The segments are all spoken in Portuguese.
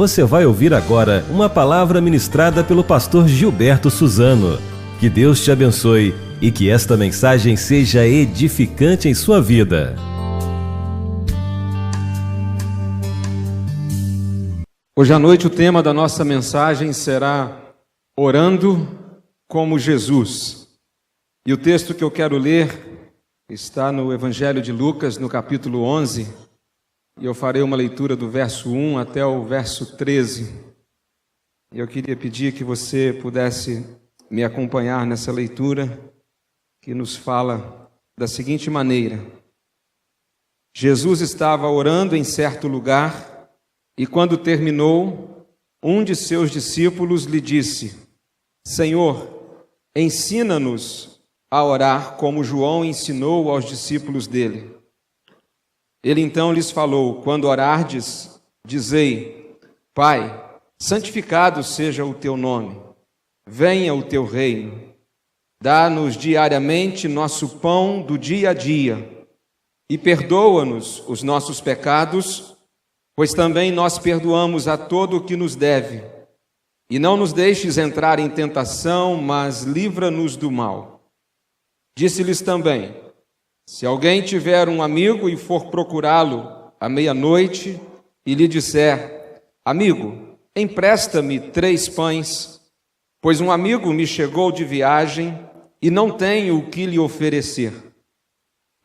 Você vai ouvir agora uma palavra ministrada pelo pastor Gilberto Suzano. Que Deus te abençoe e que esta mensagem seja edificante em sua vida. Hoje à noite o tema da nossa mensagem será Orando como Jesus. E o texto que eu quero ler está no Evangelho de Lucas, no capítulo 11, e eu farei uma leitura do verso 1 até o verso 13. E eu queria pedir que você pudesse me acompanhar nessa leitura, que nos fala da seguinte maneira: Jesus estava orando em certo lugar, e quando terminou, um de seus discípulos lhe disse: Senhor, ensina-nos a orar como João ensinou aos discípulos dele. Ele então lhes falou: quando orardes, dizei: Pai, santificado seja o teu nome, venha o teu reino, dá-nos diariamente nosso pão do dia a dia, e perdoa-nos os nossos pecados, pois também nós perdoamos a todo o que nos deve, e não nos deixes entrar em tentação, mas livra-nos do mal. Disse-lhes também: se alguém tiver um amigo e for procurá-lo à meia-noite e lhe disser: amigo, empresta-me 3 pães, pois um amigo me chegou de viagem e não tenho o que lhe oferecer.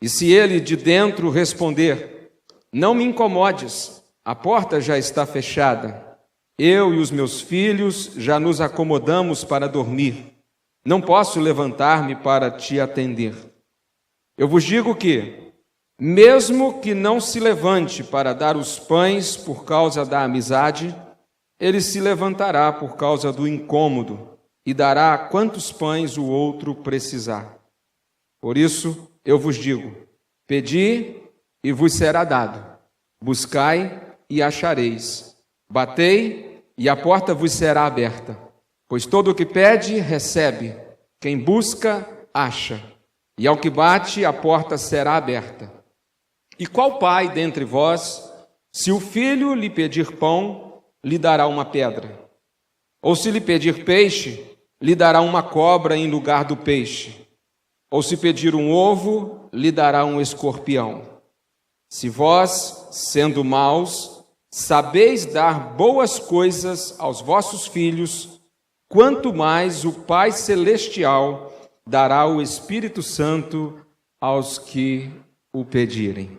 E se ele de dentro responder: não me incomodes, a porta já está fechada, eu e os meus filhos já nos acomodamos para dormir, não posso levantar-me para te atender. Eu vos digo que, mesmo que não se levante para dar os pães por causa da amizade, ele se levantará por causa do incômodo e dará quantos pães o outro precisar. Por isso, eu vos digo: pedi e vos será dado, buscai e achareis, batei e a porta vos será aberta. Pois todo o que pede, recebe, quem busca, acha, e ao que bate, a porta será aberta. E qual pai dentre vós, se o filho lhe pedir pão, lhe dará uma pedra? Ou se lhe pedir peixe, lhe dará uma cobra em lugar do peixe? Ou se pedir um ovo, lhe dará um escorpião? Se vós, sendo maus, sabeis dar boas coisas aos vossos filhos, quanto mais o Pai Celestial dará o Espírito Santo aos que o pedirem.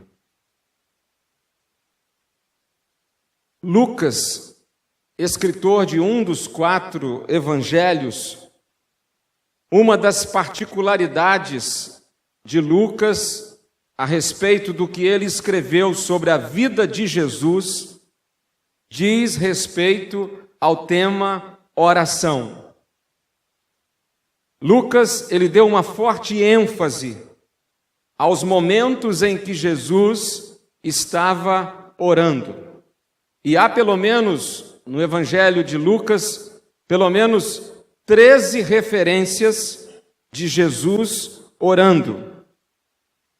Lucas, escritor de um dos 4 evangelhos, uma das particularidades de Lucas a respeito do que ele escreveu sobre a vida de Jesus diz respeito ao tema oração. Lucas, ele deu uma forte ênfase aos momentos em que Jesus estava orando. E há pelo menos, no Evangelho de Lucas, pelo menos 13 referências de Jesus orando.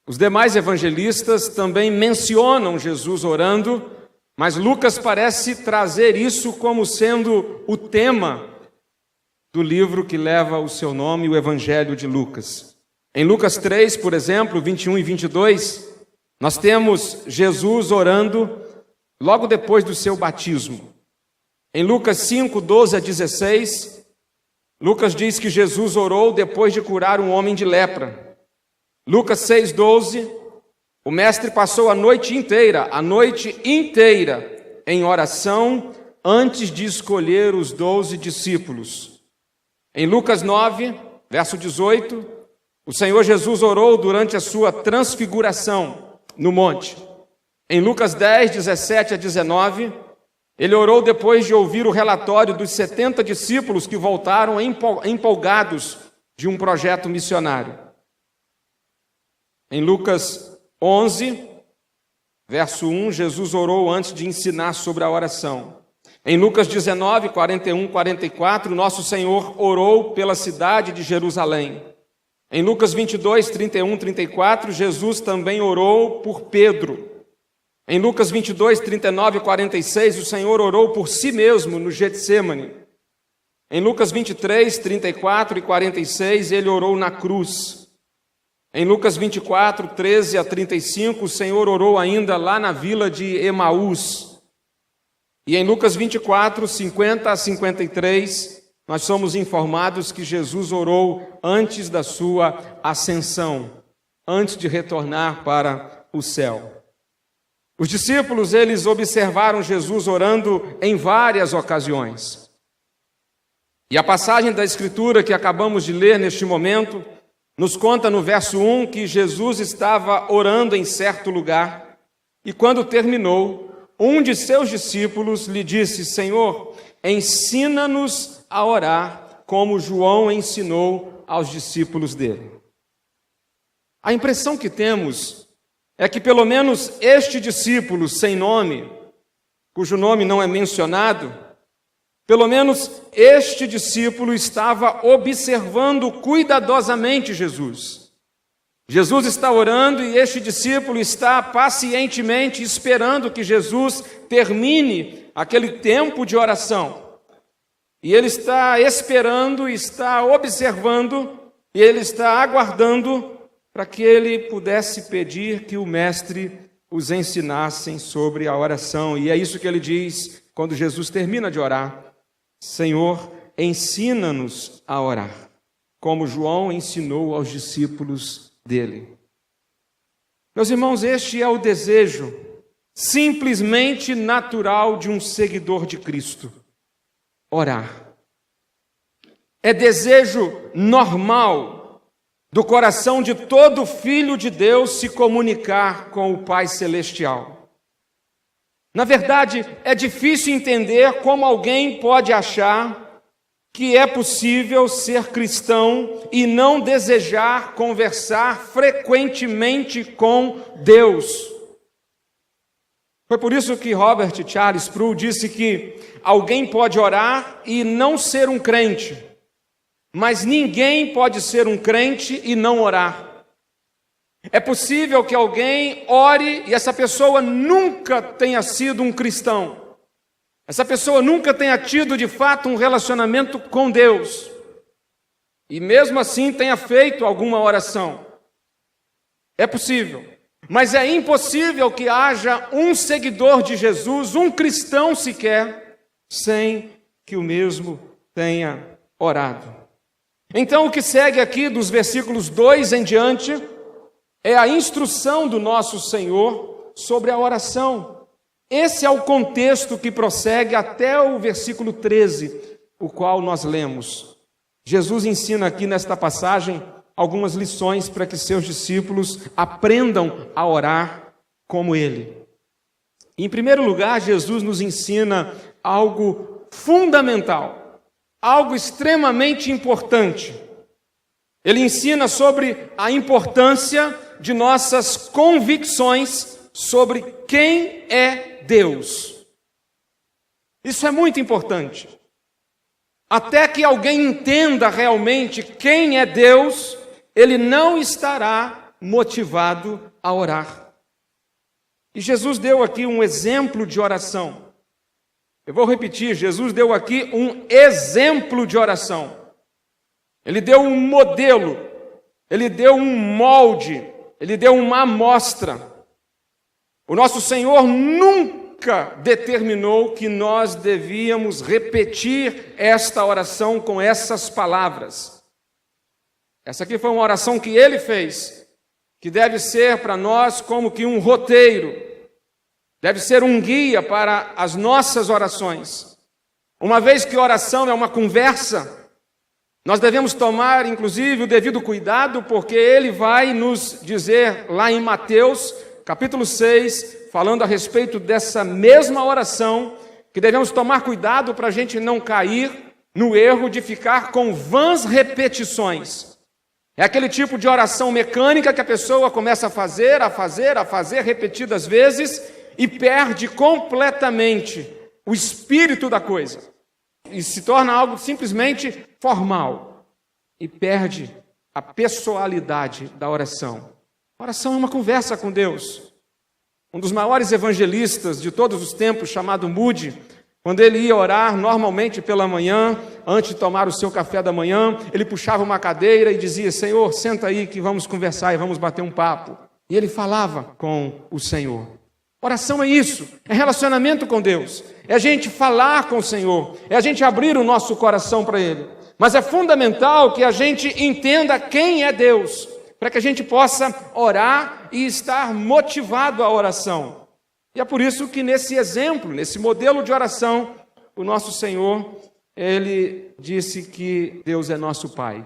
Os demais evangelistas também mencionam Jesus orando, mas Lucas parece trazer isso como sendo o tema do livro que leva o seu nome, o Evangelho de Lucas. Em Lucas 3, por exemplo, 21 e 22, nós temos Jesus orando logo depois do seu batismo. Em Lucas 5, 12 a 16, Lucas diz que Jesus orou depois de curar um homem de lepra. Lucas 6, 12, o mestre passou a noite inteira em oração antes de escolher os 12 discípulos. Em Lucas 9, verso 18, o Senhor Jesus orou durante a sua transfiguração no monte. Em Lucas 10, 17 a 19, ele orou depois de ouvir o relatório dos 70 discípulos que voltaram empolgados de um projeto missionário. Em Lucas 11, verso 1, Jesus orou antes de ensinar sobre a oração. Em Lucas 19, 41, 44, nosso Senhor orou pela cidade de Jerusalém. Em Lucas 22, 31, 34, Jesus também orou por Pedro. Em Lucas 22, 39 e 46, o Senhor orou por si mesmo no Getsêmani. Em Lucas 23, 34 e 46, ele orou na cruz. Em Lucas 24, 13 a 35, o Senhor orou ainda lá na vila de Emaús. E em Lucas 24, 50 a 53, nós somos informados que Jesus orou antes da sua ascensão, antes de retornar para o céu. Os discípulos, eles observaram Jesus orando em várias ocasiões. E a passagem da Escritura que acabamos de ler neste momento nos conta no verso 1 que Jesus estava orando em certo lugar e quando terminou, um de seus discípulos lhe disse: Senhor, ensina-nos a orar como João ensinou aos discípulos dele. A impressão que temos é que pelo menos este discípulo sem nome, cujo nome não é mencionado, pelo menos este discípulo estava observando cuidadosamente Jesus. Jesus está orando e este discípulo está pacientemente esperando que Jesus termine aquele tempo de oração. E ele está esperando, está observando, e ele está aguardando para que ele pudesse pedir que o mestre os ensinasse sobre a oração. E é isso que ele diz quando Jesus termina de orar: Senhor, ensina-nos a orar, como João ensinou aos discípulos dele. Meus irmãos, este é o desejo simplesmente natural de um seguidor de Cristo: orar. É desejo normal do coração de todo filho de Deus se comunicar com o Pai Celestial. Na verdade, é difícil entender como alguém pode achar que é possível ser cristão e não desejar conversar frequentemente com Deus. Foi por isso que Robert Charles Sproul disse que alguém pode orar e não ser um crente, mas ninguém pode ser um crente e não orar. É possível que alguém ore e essa pessoa nunca tenha sido um cristão. Essa pessoa nunca tenha tido de fato um relacionamento com Deus. E mesmo assim tenha feito alguma oração. É possível. Mas é impossível que haja um seguidor de Jesus, um cristão sequer, sem que o mesmo tenha orado. Então o que segue aqui dos versículos 2 em diante é a instrução do nosso Senhor sobre a oração. Esse é o contexto que prossegue até o versículo 13, o qual nós lemos. Jesus ensina aqui nesta passagem algumas lições para que seus discípulos aprendam a orar como ele. Em primeiro lugar, Jesus nos ensina algo fundamental, algo extremamente importante. Ele ensina sobre a importância de nossas convicções sobre quem é Deus. Isso é muito importante. Até que alguém entenda realmente quem é Deus, ele não estará motivado a orar. E Jesus deu aqui um exemplo de oração. Eu vou repetir, Jesus deu aqui um exemplo de oração. Ele deu um modelo, ele deu um molde, ele deu uma amostra. O nosso Senhor nunca determinou que nós devíamos repetir esta oração com essas palavras. Essa aqui foi uma oração que ele fez, que deve ser para nós como que um roteiro, deve ser um guia para as nossas orações. Uma vez que oração é uma conversa, nós devemos tomar, inclusive, o devido cuidado, porque ele vai nos dizer lá em Mateus, capítulo 6, falando a respeito dessa mesma oração, que devemos tomar cuidado para a gente não cair no erro de ficar com vãs repetições. É aquele tipo de oração mecânica que a pessoa começa a fazer repetidas vezes e perde completamente o espírito da coisa. E se torna algo simplesmente formal. E perde a pessoalidade da oração. A oração é uma conversa com Deus. um dos maiores evangelistas de todos os tempos, chamado Moody, quando ele ia orar, normalmente pela manhã, antes de tomar o seu café da manhã, ele puxava uma cadeira e dizia: Senhor, senta aí que vamos conversar e vamos bater um papo. E ele falava com o Senhor. Oração é isso, é relacionamento com Deus, é a gente falar com o Senhor, é a gente abrir o nosso coração para Ele. Mas é fundamental que a gente entenda quem é Deus, para que a gente possa orar e estar motivado à oração. E é por isso que nesse exemplo, nesse modelo de oração, o nosso Senhor, Ele disse que Deus é nosso Pai.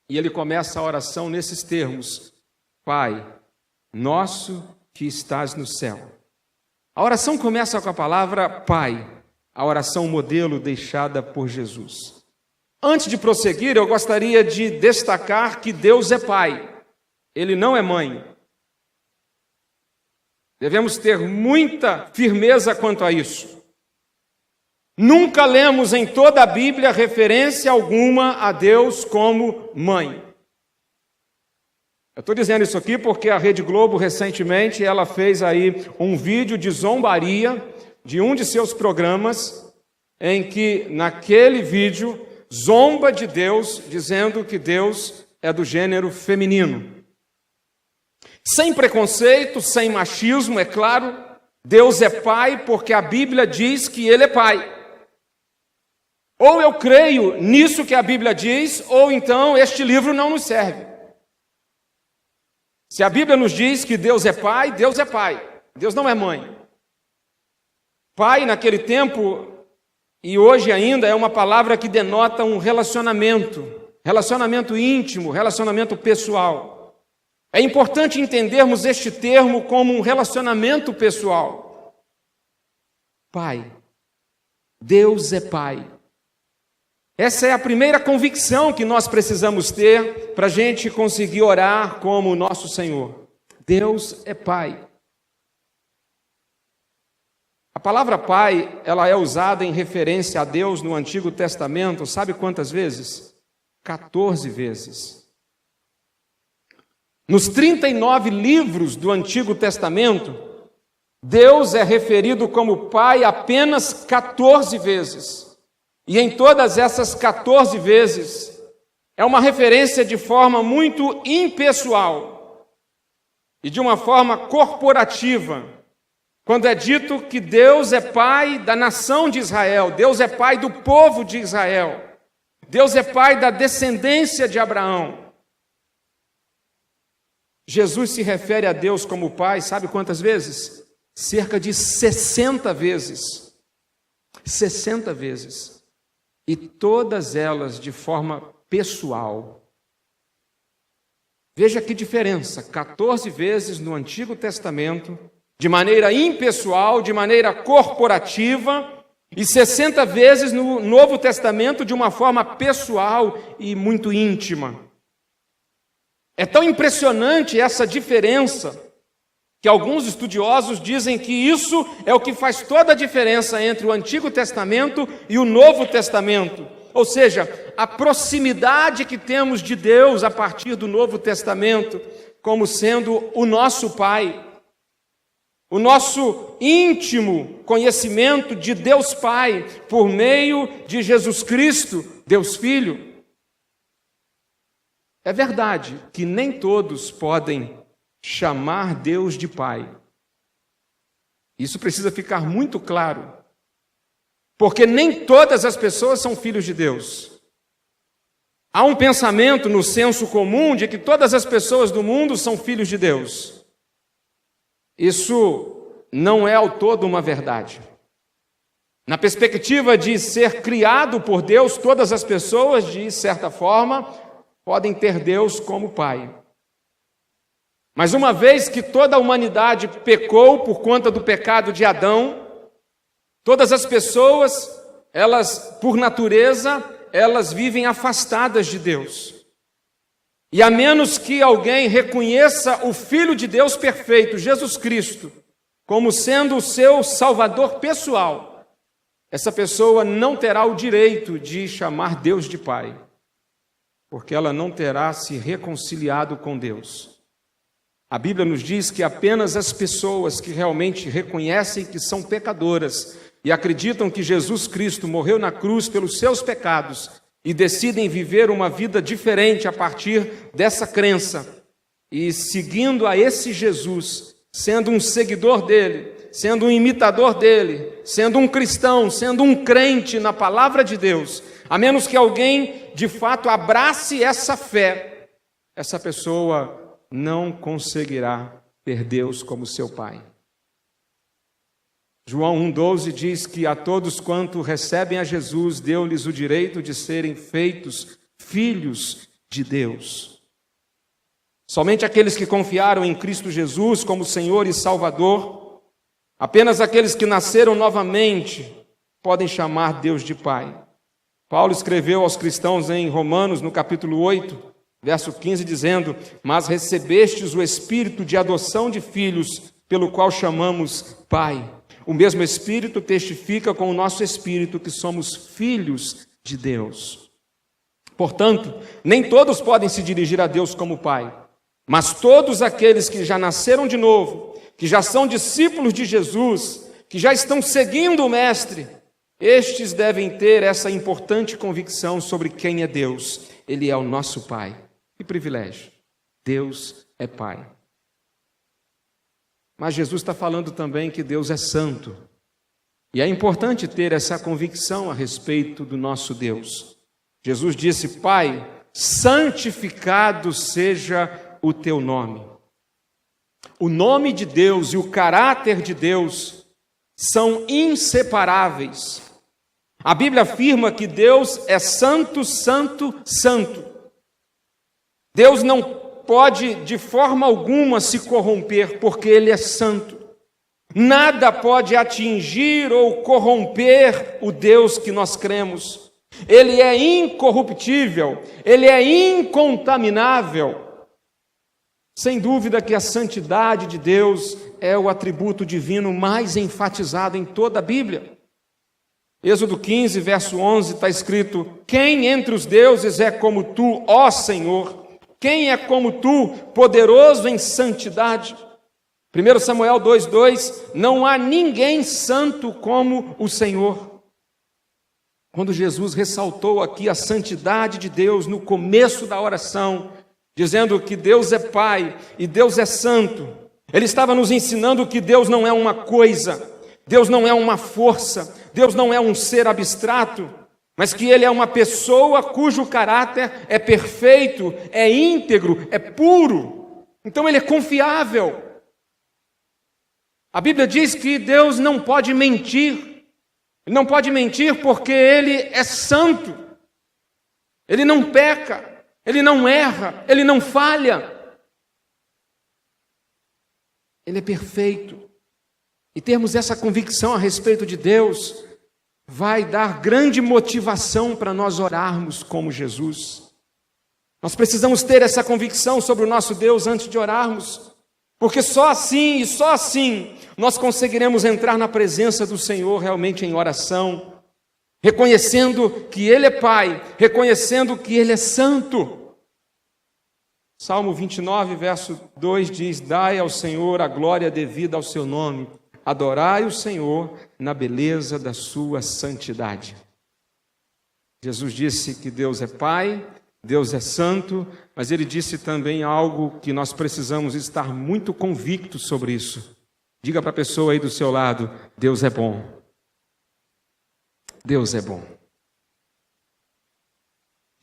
E Ele começa a oração nesses termos: Pai, nosso que estás no céu. A oração começa com a palavra Pai, a oração modelo deixada por Jesus. Antes de prosseguir, eu gostaria de destacar que Deus é Pai, Ele não é mãe. Devemos ter muita firmeza quanto a isso. Nunca lemos em toda a Bíblia referência alguma a Deus como mãe. Eu estou dizendo isso aqui porque a Rede Globo, recentemente, ela fez aí um vídeo de zombaria de um de seus programas, em que, naquele vídeo, zomba de Deus, dizendo que Deus é do gênero feminino. Sem preconceito, sem machismo, é claro, Deus é Pai porque a Bíblia diz que Ele é Pai. Ou eu creio nisso que a Bíblia diz, ou então este livro não nos serve. Se a Bíblia nos diz que Deus é Pai, Deus é Pai. Deus não é mãe. Pai, naquele tempo, e hoje ainda, é uma palavra que denota um relacionamento íntimo, relacionamento pessoal. É importante entendermos este termo como um relacionamento pessoal. Pai. Deus é Pai. Essa é a primeira convicção que nós precisamos ter para a gente conseguir orar como o nosso Senhor. Deus é Pai. A palavra Pai, ela é usada em referência a Deus no Antigo Testamento, sabe quantas vezes? 14 vezes. Nos 39 livros do Antigo Testamento, Deus é referido como Pai apenas 14 vezes. E em todas essas 14 vezes, é uma referência de forma muito impessoal e de uma forma corporativa, quando é dito que Deus é Pai da nação de Israel, Deus é Pai do povo de Israel, Deus é Pai da descendência de Abraão. Jesus se refere a Deus como Pai, sabe quantas vezes? Cerca de 60 vezes. 60 vezes. E todas elas de forma pessoal. Veja que diferença, 14 vezes no Antigo Testamento, de maneira impessoal, de maneira corporativa, e 60 vezes no Novo Testamento de uma forma pessoal e muito íntima. É tão impressionante essa diferença, que alguns estudiosos dizem que isso é o que faz toda a diferença entre o Antigo Testamento e o Novo Testamento. Ou seja, a proximidade que temos de Deus a partir do Novo Testamento, como sendo o nosso Pai. O nosso íntimo conhecimento de Deus Pai, por meio de Jesus Cristo, Deus Filho. É verdade que nem todos podem chamar Deus de Pai. Isso precisa ficar muito claro, porque nem todas as pessoas são filhos de Deus. Há um pensamento no senso comum de que todas as pessoas do mundo são filhos de Deus. Isso não é ao todo uma verdade. Na perspectiva de ser criado por Deus, todas as pessoas, de certa forma, podem ter Deus como Pai. Mas uma vez que toda a humanidade pecou por conta do pecado de Adão, todas as pessoas, elas, por natureza, elas vivem afastadas de Deus. E a menos que alguém reconheça o Filho de Deus perfeito, Jesus Cristo, como sendo o seu Salvador pessoal, essa pessoa não terá o direito de chamar Deus de Pai, porque ela não terá se reconciliado com Deus. A Bíblia nos diz que apenas as pessoas que realmente reconhecem que são pecadoras e acreditam que Jesus Cristo morreu na cruz pelos seus pecados e decidem viver uma vida diferente a partir dessa crença e seguindo a esse Jesus, sendo um seguidor dele, sendo um imitador dele, sendo um cristão, sendo um crente na palavra de Deus, a menos que alguém de fato abrace essa fé, essa pessoa não conseguirá ter Deus como seu Pai. João 1,12 diz que a todos quanto recebem a Jesus, deu-lhes o direito de serem feitos filhos de Deus. Somente aqueles que confiaram em Cristo Jesus como Senhor e Salvador, apenas aqueles que nasceram novamente, podem chamar Deus de Pai. Paulo escreveu aos cristãos em Romanos, no capítulo 8, verso 15, dizendo: mas recebestes o Espírito de adoção de filhos, pelo qual chamamos Pai. O mesmo Espírito testifica com o nosso Espírito que somos filhos de Deus. Portanto, nem todos podem se dirigir a Deus como Pai, mas todos aqueles que já nasceram de novo, que já são discípulos de Jesus, que já estão seguindo o Mestre, estes devem ter essa importante convicção sobre quem é Deus. Ele é o nosso Pai. Que privilégio! Deus é Pai. Mas Jesus está falando também que Deus é santo. E é importante ter essa convicção a respeito do nosso Deus. Jesus disse: Pai, santificado seja o teu nome. O nome de Deus e o caráter de Deus são inseparáveis. A Bíblia afirma que Deus é santo, santo, santo. Deus não pode de forma alguma se corromper, porque Ele é santo. Nada pode atingir ou corromper o Deus que nós cremos. Ele é incorruptível, Ele é incontaminável. Sem dúvida que a santidade de Deus é o atributo divino mais enfatizado em toda a Bíblia. Êxodo 15, verso 11, está escrito: quem entre os deuses é como tu, ó Senhor? Quem é como tu, poderoso em santidade? 1 Samuel 2,2, não há ninguém santo como o Senhor. Quando Jesus ressaltou aqui a santidade de Deus no começo da oração, dizendo que Deus é Pai e Deus é santo, Ele estava nos ensinando que Deus não é uma coisa, Deus não é uma força, Deus não é um ser abstrato, mas que Ele é uma pessoa cujo caráter é perfeito, é íntegro, é puro. Então Ele é confiável. A Bíblia diz que Deus não pode mentir. Ele não pode mentir porque Ele é santo. Ele não peca, Ele não erra, Ele não falha. Ele é perfeito. E termos essa convicção a respeito de Deus vai dar grande motivação para nós orarmos como Jesus. Nós precisamos ter essa convicção sobre o nosso Deus antes de orarmos, porque só assim e só assim nós conseguiremos entrar na presença do Senhor realmente em oração, reconhecendo que Ele é Pai, reconhecendo que Ele é santo. Salmo 29, verso 2 diz: dai ao Senhor a glória devida ao seu nome, adorai o Senhor na beleza da sua santidade. Jesus disse que Deus é Pai, Deus é santo, mas Ele disse também algo que nós precisamos estar muito convictos sobre isso. Diga para a pessoa aí do seu lado: Deus é bom. Deus é bom.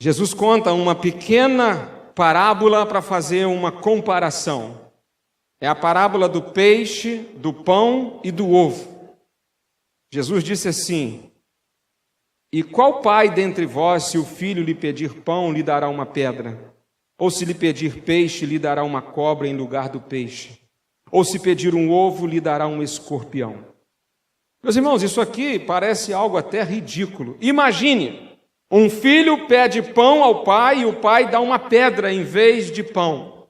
Jesus conta uma pequena parábola para fazer uma comparação. É a parábola do peixe, do pão e do ovo. Jesus disse assim: e qual pai dentre vós, se o filho lhe pedir pão, lhe dará uma pedra? Ou se lhe pedir peixe, lhe dará uma cobra em lugar do peixe? Ou se pedir um ovo, lhe dará um escorpião? Meus irmãos, isso aqui parece algo até ridículo. Imagine, um filho pede pão ao pai e o pai dá uma pedra em vez de pão.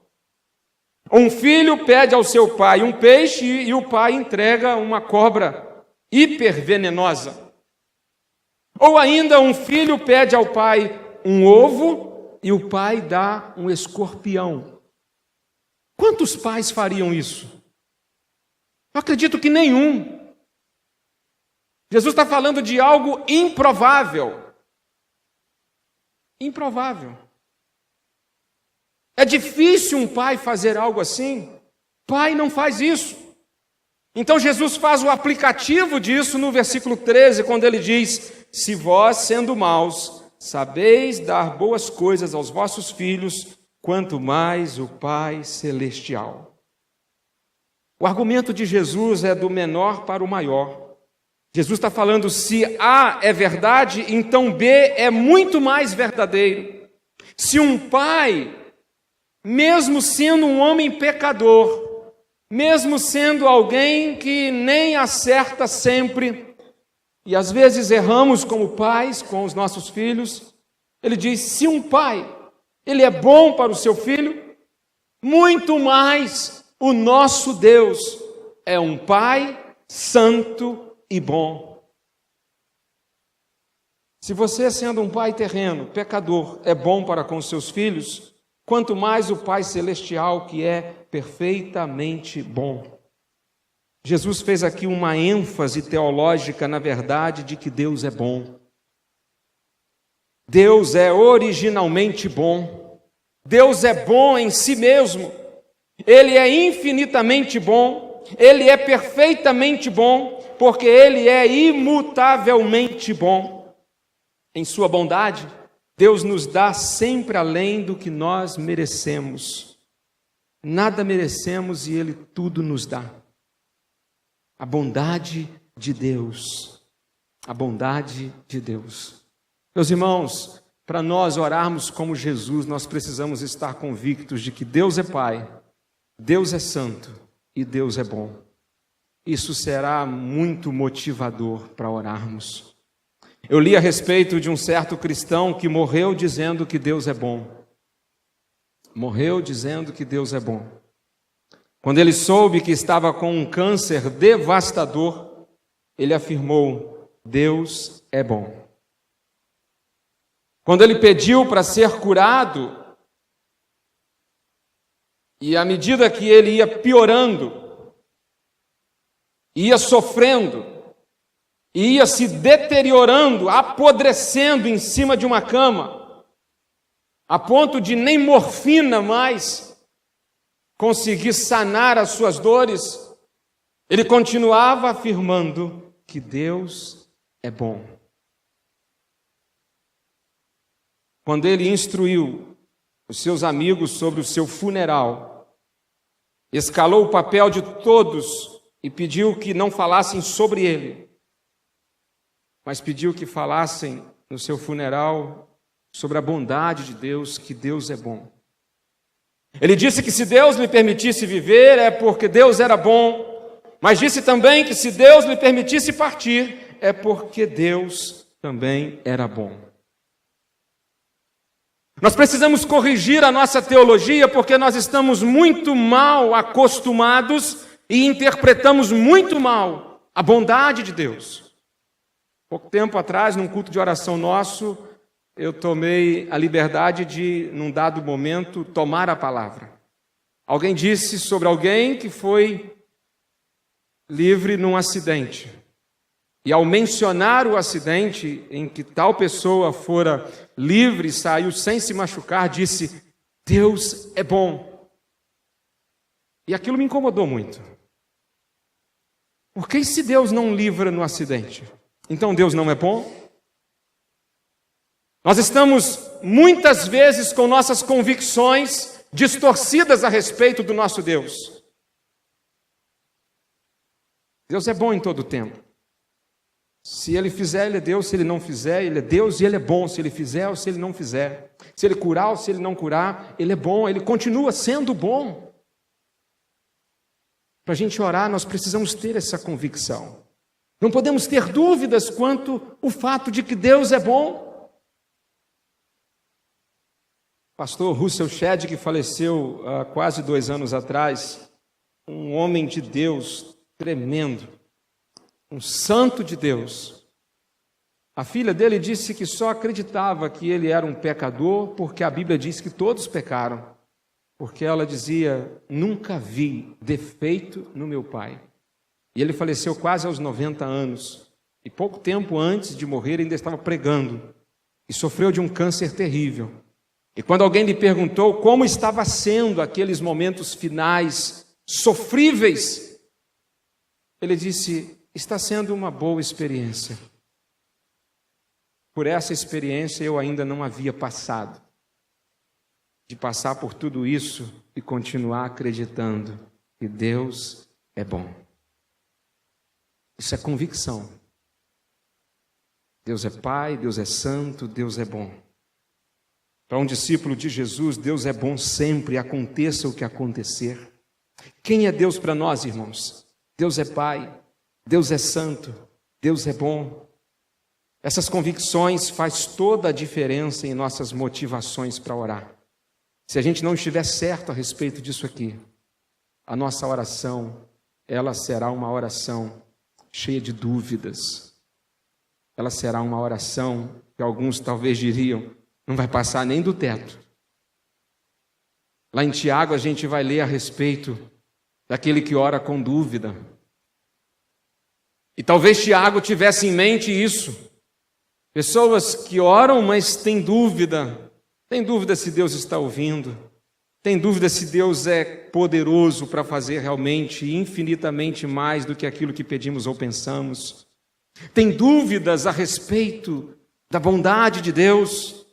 Um filho pede ao seu pai um peixe e o pai entrega uma cobra hipervenenosa. Ou ainda um filho pede ao pai um ovo e o pai dá um escorpião. Quantos pais fariam isso? Eu acredito que nenhum. Jesus está falando de algo improvável. Improvável. É difícil um pai fazer algo assim. Pai não faz isso. Então Jesus faz o aplicativo disso no versículo 13, quando ele diz: se vós, sendo maus, sabeis dar boas coisas aos vossos filhos, quanto mais o Pai Celestial. O argumento de Jesus é do menor para o maior. Jesus está falando, se A é verdade, então B é muito mais verdadeiro. Se um pai, mesmo sendo um homem pecador, mesmo sendo alguém que nem acerta sempre, e às vezes erramos como pais com os nossos filhos, ele diz, se um pai, ele é bom para o seu filho, muito mais o nosso Deus é um Pai santo e bom. Se você, sendo um pai terreno, pecador, é bom para com seus filhos, quanto mais o Pai Celestial, que é perfeitamente bom. Jesus fez aqui uma ênfase teológica na verdade de que Deus é bom. Deus é originalmente bom. Deus é bom em si mesmo. Ele é infinitamente bom. Ele é perfeitamente bom, porque Ele é imutavelmente bom. Em sua bondade, Deus nos dá sempre além do que nós merecemos. Nada merecemos e Ele tudo nos dá. A bondade de Deus. A bondade de Deus. Meus irmãos, para nós orarmos como Jesus, nós precisamos estar convictos de que Deus é Pai, Deus é santo e Deus é bom. Isso será muito motivador para orarmos. Eu li a respeito de um certo cristão que morreu dizendo que Deus é bom. Morreu dizendo que Deus é bom. Quando ele soube que estava com um câncer devastador, ele afirmou, Deus é bom. Quando ele pediu para ser curado, e à medida que ele ia piorando, ia sofrendo, ia se deteriorando, apodrecendo em cima de uma cama, a ponto de nem morfina mais conseguir sanar as suas dores, ele continuava afirmando que Deus é bom. Quando ele instruiu os seus amigos sobre o seu funeral, escalou o papel de todos e pediu que não falassem sobre ele, mas pediu que falassem no seu funeral sobre a bondade de Deus, que Deus é bom. Ele disse que se Deus lhe permitisse viver é porque Deus era bom, mas disse também que se Deus lhe permitisse partir é porque Deus também era bom. Nós precisamos corrigir a nossa teologia porque nós estamos muito mal acostumados e interpretamos muito mal a bondade de Deus. Pouco tempo atrás, num culto de oração nosso, eu tomei a liberdade de, num dado momento, tomar a palavra. Alguém disse sobre alguém que foi livre num acidente. E ao mencionar o acidente em que tal pessoa fora livre e saiu sem se machucar, disse, Deus é bom. E aquilo me incomodou muito. Por que se Deus não livra no acidente? Então Deus não é bom? Nós estamos muitas vezes com nossas convicções distorcidas a respeito do nosso Deus. Deus é bom em todo o tempo. Se Ele fizer, Ele é Deus. Se Ele não fizer, Ele é Deus e Ele é bom. Se Ele fizer ou se Ele não fizer. Se Ele curar ou se Ele não curar, Ele é bom. Ele continua sendo bom. Para a gente orar, nós precisamos ter essa convicção. Não podemos ter dúvidas quanto ao fato de que Deus é bom. Pastor Russell Shedd, que faleceu há quase 2 anos atrás, um homem de Deus tremendo, um santo de Deus. A filha dele disse que só acreditava que ele era um pecador porque a Bíblia diz que todos pecaram, porque ela dizia: nunca vi defeito no meu pai. E ele faleceu quase aos 90 anos. E pouco tempo antes de morrer ainda estava pregando. E sofreu de um câncer terrível. E quando alguém lhe perguntou como estava sendo aqueles momentos finais sofríveis, ele disse: está sendo uma boa experiência. Por essa experiência eu ainda não havia passado. De passar por tudo isso e continuar acreditando que Deus é bom. Isso é convicção. Deus é Pai, Deus é Santo, Deus é bom. Para um discípulo de Jesus, Deus é bom sempre, aconteça o que acontecer. Quem é Deus para nós, irmãos? Deus é Pai, Deus é Santo, Deus é bom. Essas convicções fazem toda a diferença em nossas motivações para orar. Se a gente não estiver certo a respeito disso aqui, a nossa oração, ela será uma oração cheia de dúvidas. Ela será uma oração que alguns talvez diriam: não vai passar nem do teto. Lá em Tiago a gente vai ler a respeito daquele que ora com dúvida. E talvez Tiago tivesse em mente isso. Pessoas que oram, mas têm dúvida. Tem dúvida se Deus está ouvindo. Tem dúvida se Deus é poderoso para fazer realmente infinitamente mais do que aquilo que pedimos ou pensamos. Tem dúvidas a respeito da bondade de Deus.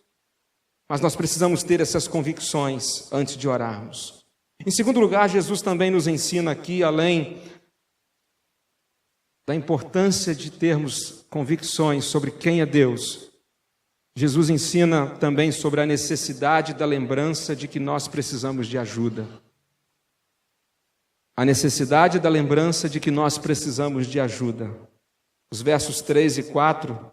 Mas nós precisamos ter essas convicções antes de orarmos. Em segundo lugar, Jesus também nos ensina aqui, além da importância de termos convicções sobre quem é Deus, Jesus ensina também sobre a necessidade da lembrança de que nós precisamos de ajuda. A necessidade da lembrança de que nós precisamos de ajuda. Os versos 3 e 4,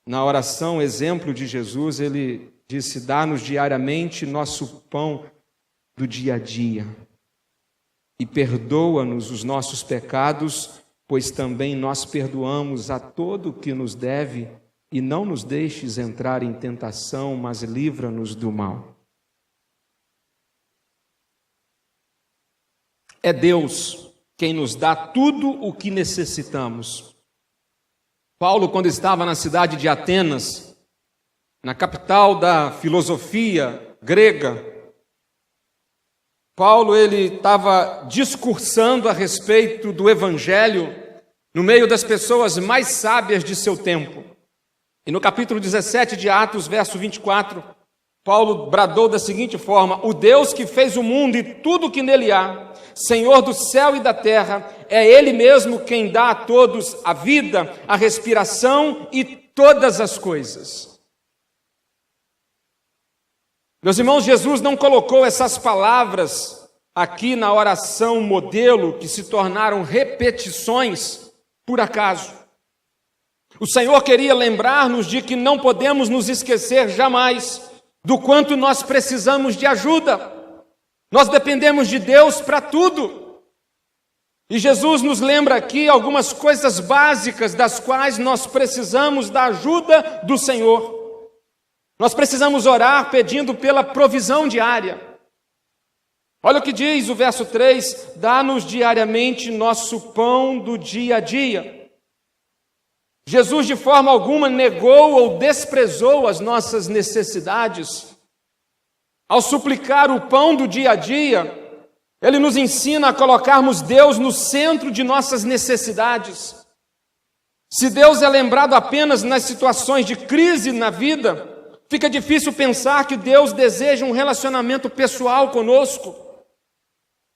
na oração, exemplo de Jesus, ele disse: dá-nos diariamente nosso pão do dia a dia. E perdoa-nos os nossos pecados, pois também nós perdoamos a todo o que nos deve, e não nos deixes entrar em tentação, mas livra-nos do mal. É Deus quem nos dá tudo o que necessitamos. Paulo, quando estava na cidade de Atenas, na capital da filosofia grega, Paulo ele estava discursando a respeito do Evangelho no meio das pessoas mais sábias de seu tempo. E no capítulo 17 de Atos, verso 24, Paulo bradou da seguinte forma: o Deus que fez o mundo e tudo o que nele há, Senhor do céu e da terra, é Ele mesmo quem dá a todos a vida, a respiração e todas as coisas. Meus irmãos, Jesus não colocou essas palavras aqui na oração modelo que se tornaram repetições por acaso. O Senhor queria lembrar-nos de que não podemos nos esquecer jamais do quanto nós precisamos de ajuda. Nós dependemos de Deus para tudo. E Jesus nos lembra aqui algumas coisas básicas das quais nós precisamos da ajuda do Senhor. Nós precisamos orar pedindo pela provisão diária. Olha o que diz o verso 3: dá-nos diariamente nosso pão do dia a dia. Jesus de forma alguma negou ou desprezou as nossas necessidades. Ao suplicar o pão do dia a dia, Ele nos ensina a colocarmos Deus no centro de nossas necessidades. Se Deus é lembrado apenas nas situações de crise na vida, fica difícil pensar que Deus deseja um relacionamento pessoal conosco.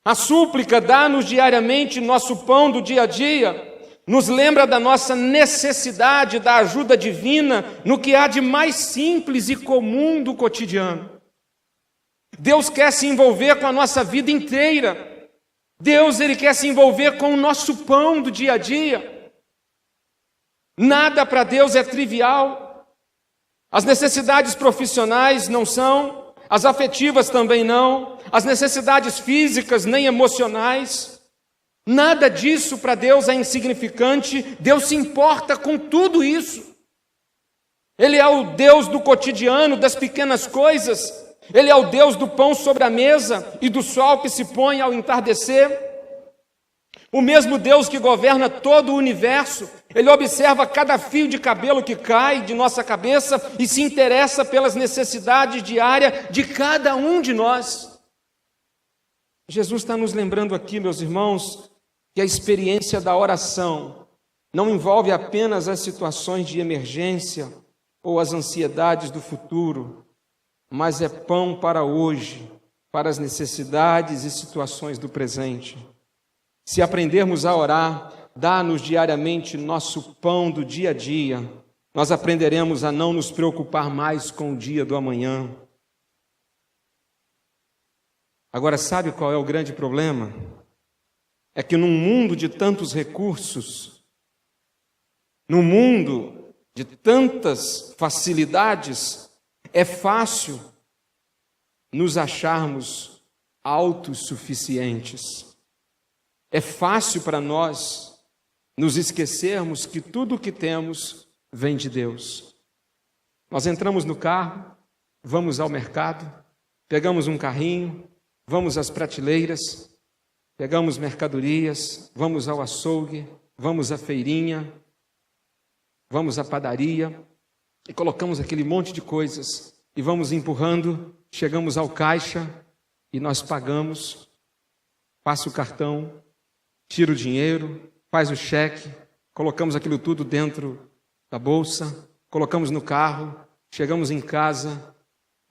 A súplica, dá-nos diariamente nosso pão do dia a dia, nos lembra da nossa necessidade da ajuda divina no que há de mais simples e comum do cotidiano. Deus quer se envolver com a nossa vida inteira. Deus, Ele quer se envolver com o nosso pão do dia a dia. Nada para Deus é trivial. As necessidades profissionais não são, as afetivas também não, as necessidades físicas nem emocionais. Nada disso para Deus é insignificante. Deus se importa com tudo isso. Ele é o Deus do cotidiano, das pequenas coisas. Ele é o Deus do pão sobre a mesa e do sol que se põe ao entardecer. O mesmo Deus que governa todo o universo, Ele observa cada fio de cabelo que cai de nossa cabeça e se interessa pelas necessidades diárias de cada um de nós. Jesus está nos lembrando aqui, meus irmãos, que a experiência da oração não envolve apenas as situações de emergência ou as ansiedades do futuro, mas é pão para hoje, para as necessidades e situações do presente. Se aprendermos a orar, dá-nos diariamente nosso pão do dia a dia, nós aprenderemos a não nos preocupar mais com o dia do amanhã. Agora, sabe qual é o grande problema? É que num mundo de tantos recursos, num mundo de tantas facilidades, é fácil nos acharmos autossuficientes. É fácil para nós nos esquecermos que tudo o que temos vem de Deus. Nós entramos no carro, vamos ao mercado, pegamos um carrinho, vamos às prateleiras, pegamos mercadorias, vamos ao açougue, vamos à feirinha, vamos à padaria e colocamos aquele monte de coisas e vamos empurrando, chegamos ao caixa e nós pagamos, passa o cartão, tira o dinheiro, faz o cheque, colocamos aquilo tudo dentro da bolsa, colocamos no carro, chegamos em casa,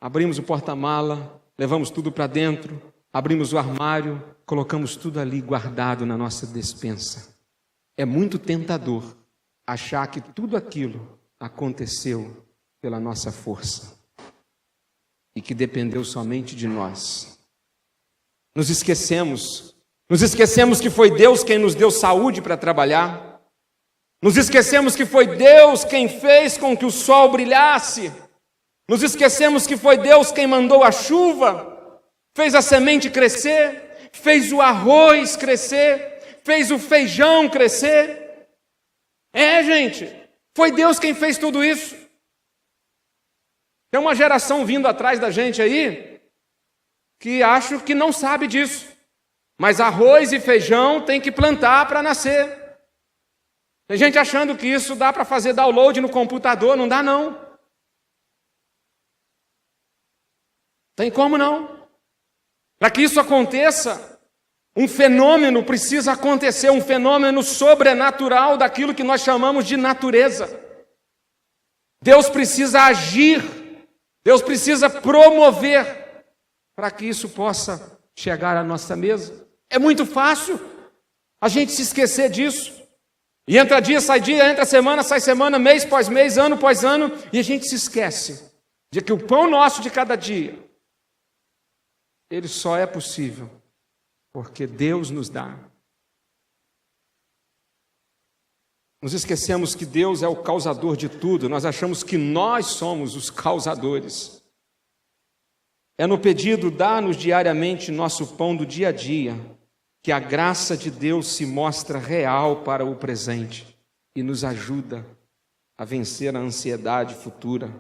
abrimos o porta-mala, levamos tudo para dentro, abrimos o armário, colocamos tudo ali guardado na nossa despensa. É muito tentador achar que tudo aquilo aconteceu pela nossa força e que dependeu somente de nós. Nos esquecemos que foi Deus quem nos deu saúde para trabalhar. Nos esquecemos que foi Deus quem fez com que o sol brilhasse. Nos esquecemos que foi Deus quem mandou a chuva, fez a semente crescer, fez o arroz crescer, fez o feijão crescer. Gente, foi Deus quem fez tudo isso. Tem uma geração vindo atrás da gente aí que acho que não sabe disso. Mas arroz e feijão tem que plantar para nascer. Tem gente achando que isso dá para fazer download no computador. Não dá, não. Tem como não. Para que isso aconteça, um fenômeno precisa acontecer, um fenômeno sobrenatural daquilo que nós chamamos de natureza. Deus precisa agir, Deus precisa promover para que isso possa chegar à nossa mesa. É muito fácil a gente se esquecer disso. E entra dia, entra semana, sai semana, mês após mês, ano após ano, e a gente se esquece de que o pão nosso de cada dia, ele só é possível porque Deus nos dá. Nos esquecemos que Deus é o causador de tudo, nós achamos que nós somos os causadores. É no pedido, dá-nos diariamente nosso pão do dia a dia, que a graça de Deus se mostra real para o presente e nos ajuda a vencer a ansiedade futura.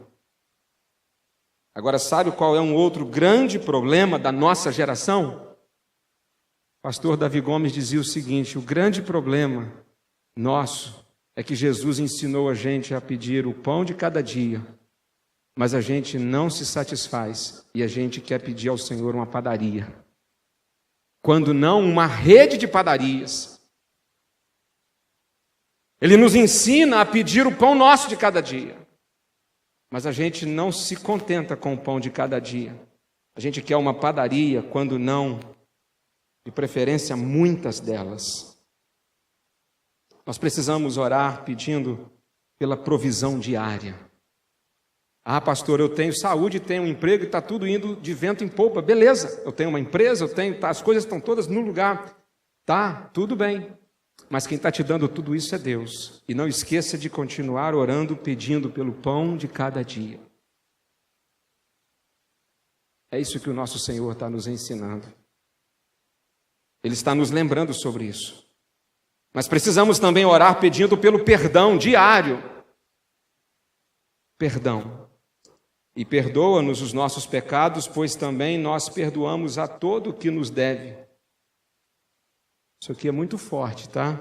Agora, sabe qual é um outro grande problema da nossa geração? O pastor Davi Gomes dizia o seguinte: o grande problema nosso é que Jesus ensinou a gente a pedir o pão de cada dia, mas a gente não se satisfaz e a gente quer pedir ao Senhor uma padaria. Quando não, uma rede de padarias. Ele nos ensina a pedir o pão nosso de cada dia. Mas a gente não se contenta com o pão de cada dia. A gente quer uma padaria, quando não, de preferência, muitas delas. Nós precisamos orar pedindo pela provisão diária. Ah, pastor, eu tenho saúde, tenho um emprego e está tudo indo de vento em popa. Beleza, eu tenho uma empresa, as coisas estão todas no lugar. Tá, tudo bem. Mas quem está te dando tudo isso é Deus. E não esqueça de continuar orando, pedindo pelo pão de cada dia. É isso que o nosso Senhor está nos ensinando. Ele está nos lembrando sobre isso. Mas precisamos também orar pedindo pelo perdão diário. Perdão. E perdoa-nos os nossos pecados, pois também nós perdoamos a todo o que nos deve. Isso aqui é muito forte, tá?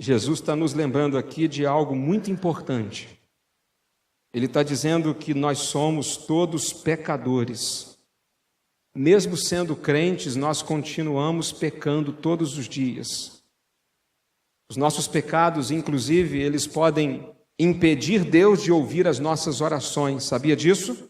Jesus está nos lembrando aqui de algo muito importante. Ele está dizendo que nós somos todos pecadores. Mesmo sendo crentes, nós continuamos pecando todos os dias. Os nossos pecados, inclusive, eles podem impedir Deus de ouvir as nossas orações. Sabia disso?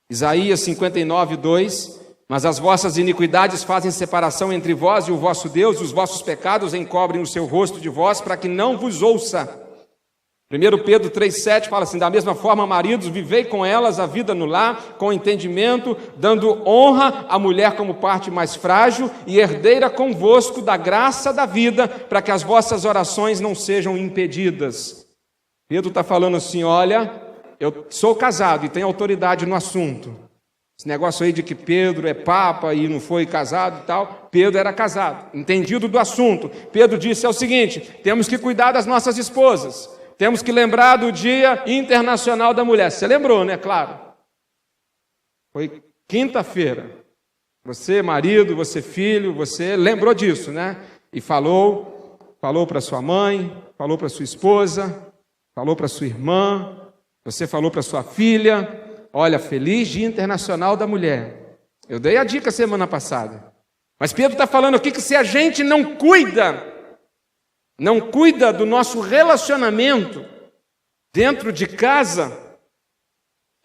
Isaías 59, 2. Mas as vossas iniquidades fazem separação entre vós e o vosso Deus, os vossos pecados encobrem o seu rosto de vós, para que não vos ouça. 1 Pedro 3,7 fala assim: da mesma forma, maridos, vivei com elas a vida no lar, com entendimento, dando honra à mulher como parte mais frágil e herdeira convosco da graça da vida, para que as vossas orações não sejam impedidas. Pedro está falando assim: olha, eu sou casado e tenho autoridade no assunto. Esse negócio aí de que Pedro é papa e não foi casado e tal, Pedro era casado, entendido do assunto. Pedro disse o seguinte: temos que cuidar das nossas esposas. Temos que lembrar do Dia Internacional da Mulher. Você lembrou, né? Claro. Foi quinta-feira. Você, marido, você, filho, você lembrou disso, né? E falou para sua mãe, falou para sua esposa, falou para sua irmã, você falou para sua filha: olha, feliz Dia Internacional da Mulher. Eu dei a dica semana passada. Mas Pedro está falando aqui que se a gente não cuida do nosso relacionamento dentro de casa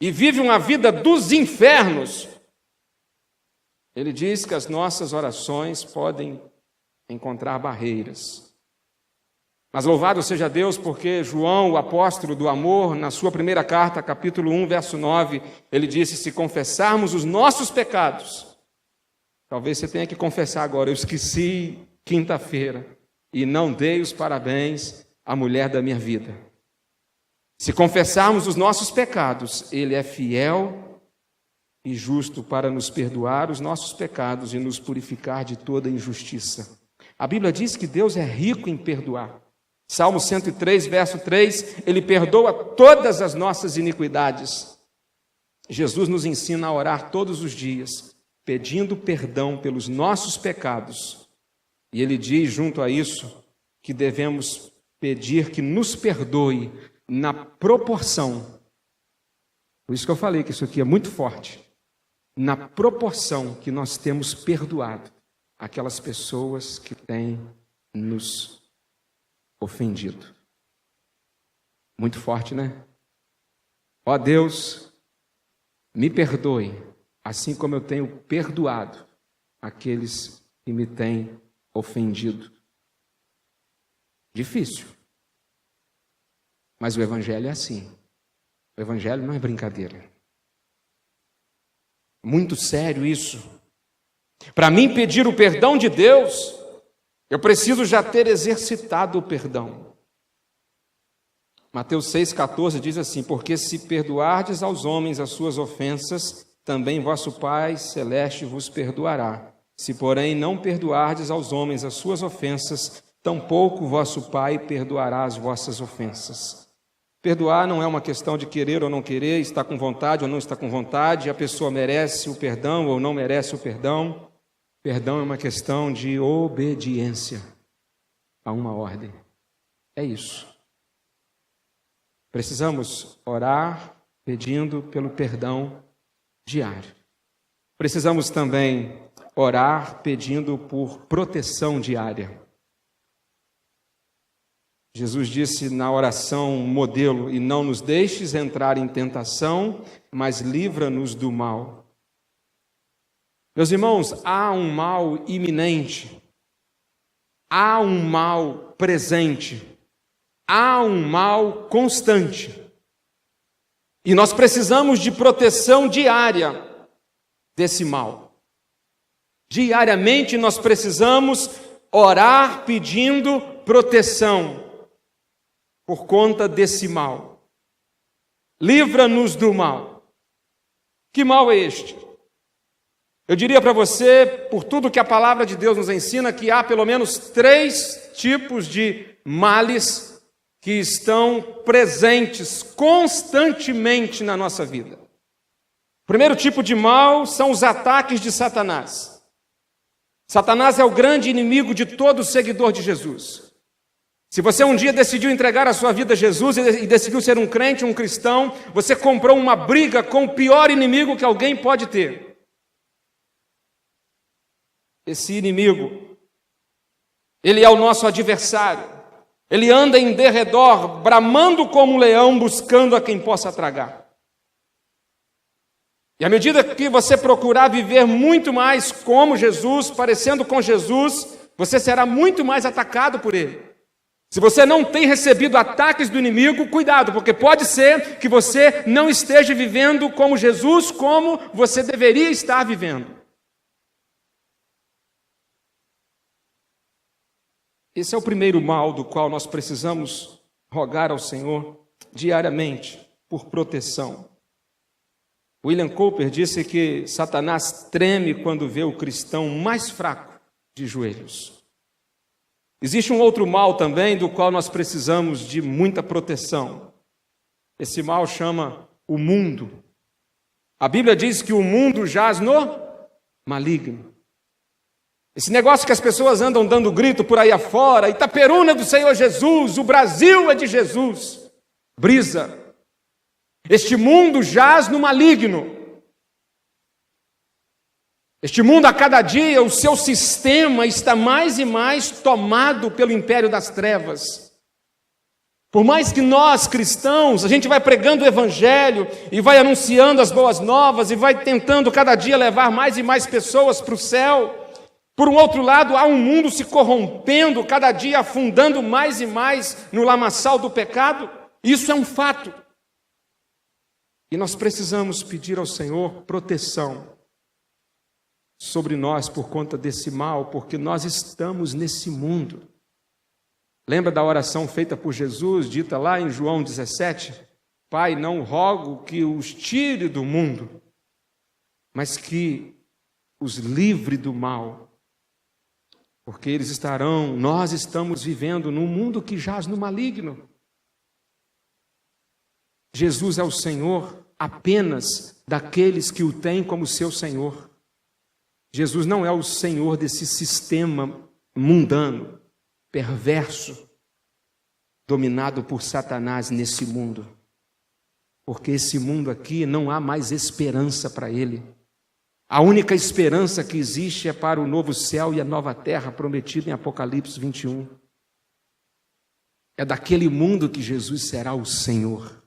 e vive uma vida dos infernos, ele diz que as nossas orações podem encontrar barreiras. Mas louvado seja Deus, porque João, o apóstolo do amor, na sua primeira carta, capítulo 1, verso 9, ele disse: se confessarmos os nossos pecados, talvez você tenha que confessar agora: eu esqueci quinta-feira e não dei os parabéns à mulher da minha vida. Se confessarmos os nossos pecados, Ele é fiel e justo para nos perdoar os nossos pecados e nos purificar de toda injustiça. A Bíblia diz que Deus é rico em perdoar. Salmo 103, verso 3, Ele perdoa todas as nossas iniquidades. Jesus nos ensina a orar todos os dias, pedindo perdão pelos nossos pecados. E Ele diz, junto a isso, que devemos pedir que nos perdoe na proporção. Por isso que eu falei que isso aqui é muito forte. Na proporção que nós temos perdoado aquelas pessoas que têm nos ofendido. Muito forte, né? Ó Deus, me perdoe, assim como eu tenho perdoado aqueles que me têm ofendido. Difícil. Mas o Evangelho é assim. O Evangelho não é brincadeira. Muito sério isso. Para mim pedir o perdão de Deus, eu preciso já ter exercitado o perdão. Mateus 6,14 diz assim: porque se perdoardes aos homens as suas ofensas, também vosso Pai Celeste vos perdoará. Se, porém, não perdoardes aos homens as suas ofensas, tampouco vosso Pai perdoará as vossas ofensas. Perdoar não é uma questão de querer ou não querer, estar com vontade ou não estar com vontade, a pessoa merece o perdão ou não merece o perdão. Perdão é uma questão de obediência a uma ordem. É isso. Precisamos orar pedindo pelo perdão diário. Precisamos também orar pedindo por proteção diária. Jesus disse na oração modelo: e não nos deixes entrar em tentação, mas livra-nos do mal. Meus irmãos, há um mal iminente, há um mal presente, há um mal constante. E nós precisamos de proteção diária desse mal. Diariamente nós precisamos orar pedindo proteção por conta desse mal. Livra-nos do mal. Que mal é este? Eu diria para você, por tudo que a palavra de Deus nos ensina, que há pelo menos 3 tipos de males que estão presentes constantemente na nossa vida. O primeiro tipo de mal são os ataques de Satanás. Satanás é o grande inimigo de todo seguidor de Jesus. Se você um dia decidiu entregar a sua vida a Jesus e decidiu ser um crente, um cristão, você comprou uma briga com o pior inimigo que alguém pode ter. Esse inimigo, ele é o nosso adversário. Ele anda em derredor, bramando como um leão, buscando a quem possa tragar. E à medida que você procurar viver muito mais como Jesus, parecendo com Jesus, você será muito mais atacado por ele. Se você não tem recebido ataques do inimigo, cuidado, porque pode ser que você não esteja vivendo como Jesus, como você deveria estar vivendo. Esse é o primeiro mal do qual nós precisamos rogar ao Senhor diariamente, por proteção. William Cowper disse que Satanás treme quando vê o cristão mais fraco de joelhos. Existe um outro mal também do qual nós precisamos de muita proteção. Esse mal chama o mundo. A Bíblia diz que o mundo jaz no maligno. Esse negócio que as pessoas andam dando grito por aí afora, Itaperuna é do Senhor Jesus, o Brasil é de Jesus. Brisa. Este mundo jaz no maligno. Este mundo, a cada dia, o seu sistema está mais e mais tomado pelo império das trevas. Por mais que nós, cristãos, a gente vai pregando o evangelho e vai anunciando as boas novas e vai tentando cada dia levar mais e mais pessoas para o céu, por um outro lado, há um mundo se corrompendo, cada dia afundando mais e mais no lamaçal do pecado. Isso é um fato. E nós precisamos pedir ao Senhor proteção sobre nós por conta desse mal, porque nós estamos nesse mundo. Lembra da oração feita por Jesus, dita lá em João 17? Pai, não rogo que os tire do mundo, mas que os livre do mal. Porque nós estamos vivendo num mundo que jaz no maligno. Jesus é o Senhor apenas daqueles que o têm como seu Senhor. Jesus não é o Senhor desse sistema mundano, perverso, dominado por Satanás nesse mundo. Porque esse mundo aqui não há mais esperança para ele. A única esperança que existe é para o novo céu e a nova terra prometida em Apocalipse 21. É daquele mundo que Jesus será o Senhor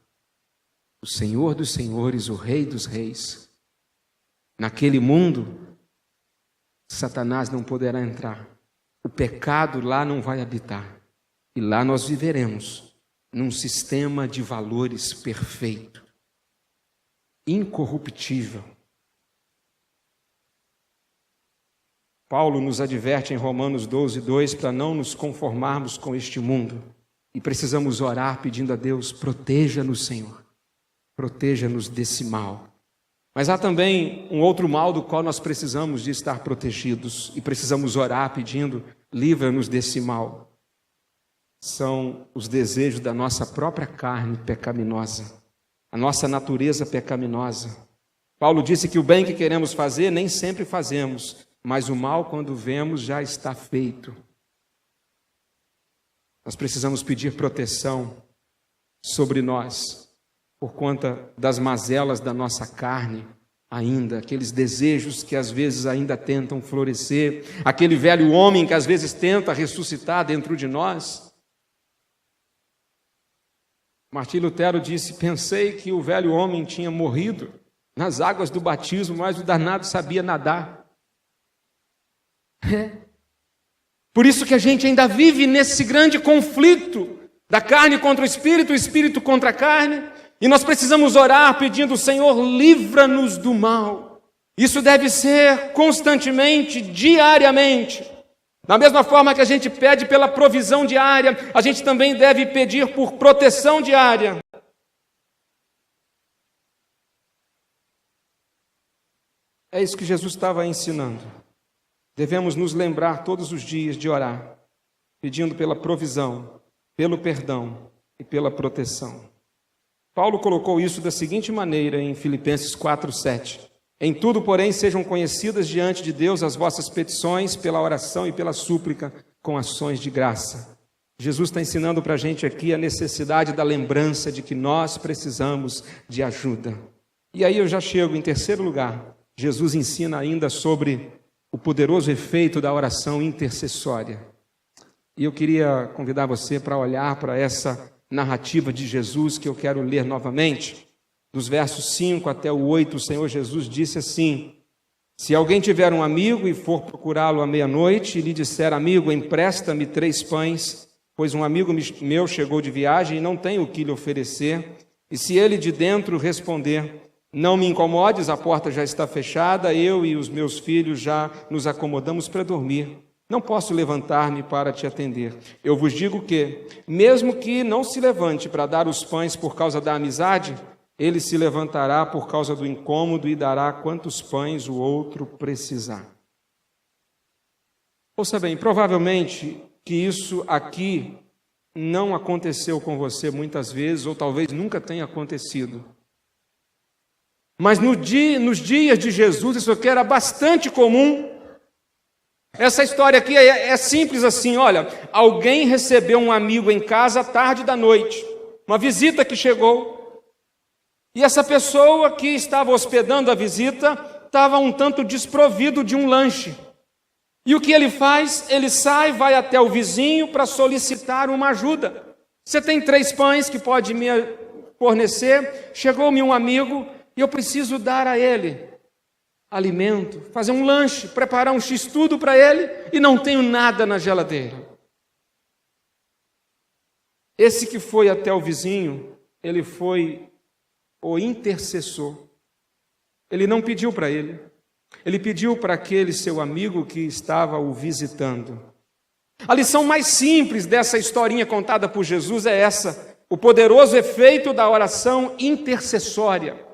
dos senhores, o Rei dos reis. Naquele mundo, Satanás não poderá entrar. O pecado lá não vai habitar. E lá nós viveremos num sistema de valores perfeito, incorruptível. Paulo nos adverte em Romanos 12:2 para não nos conformarmos com este mundo. E precisamos orar pedindo a Deus, proteja-nos, Senhor. Proteja-nos desse mal. Mas há também um outro mal do qual nós precisamos de estar protegidos. E precisamos orar pedindo, livra-nos desse mal. São os desejos da nossa própria carne pecaminosa. A nossa natureza pecaminosa. Paulo disse que o bem que queremos fazer nem sempre fazemos. Mas o mal, quando vemos, já está feito. Nós precisamos pedir proteção sobre nós, por conta das mazelas da nossa carne ainda, aqueles desejos que às vezes ainda tentam florescer, aquele velho homem que às vezes tenta ressuscitar dentro de nós. Martim Lutero disse, pensei que o velho homem tinha morrido nas águas do batismo, mas o danado sabia nadar. Por isso que a gente ainda vive nesse grande conflito da carne contra o espírito contra a carne, e nós precisamos orar pedindo, Senhor, livra-nos do mal. Isso deve ser constantemente, diariamente. Da mesma forma que a gente pede pela provisão diária, a gente também deve pedir por proteção diária. É isso que Jesus estava ensinando. Devemos nos lembrar todos os dias de orar, pedindo pela provisão, pelo perdão, e pela proteção. Paulo colocou isso da seguinte maneira em Filipenses 4:7. Em tudo, porém, sejam conhecidas diante de Deus as vossas petições pela oração e pela súplica com ações de graça. Jesus está ensinando para a gente aqui a necessidade da lembrança de que nós precisamos de ajuda. E aí eu já chego em terceiro lugar. Jesus ensina ainda sobre o poderoso efeito da oração intercessória. E eu queria convidar você para olhar para essa narrativa de Jesus que eu quero ler novamente. Dos versos 5 até o 8, o Senhor Jesus disse assim: se alguém tiver um amigo e for procurá-lo à meia-noite e lhe disser: amigo, empresta-me 3 pães, pois um amigo meu chegou de viagem e não tem o que lhe oferecer, e se ele de dentro responder: não me incomodes, a porta já está fechada, eu e os meus filhos já nos acomodamos para dormir, não posso levantar-me para te atender. Eu vos digo que, mesmo que não se levante para dar os pães por causa da amizade, ele se levantará por causa do incômodo e dará quantos pães o outro precisar. Ouça bem, provavelmente que isso aqui não aconteceu com você muitas vezes, ou talvez nunca tenha acontecido. Mas nos dias de Jesus, isso aqui era bastante comum. Essa história aqui é simples assim, olha, alguém recebeu um amigo em casa à tarde da noite, uma visita que chegou, e essa pessoa que estava hospedando a visita estava um tanto desprovido de um lanche. E o que ele faz? Ele sai, vai até o vizinho para solicitar uma ajuda. Você tem 3 pães que pode me fornecer? Chegou-me um amigo e eu preciso dar a ele alimento, fazer um lanche, preparar um x-tudo para ele e não tenho nada na geladeira. Esse que foi até o vizinho, ele foi o intercessor. Ele não pediu para ele. Ele pediu para aquele seu amigo que estava o visitando. A lição mais simples dessa historinha contada por Jesus é essa: o poderoso efeito da oração intercessória.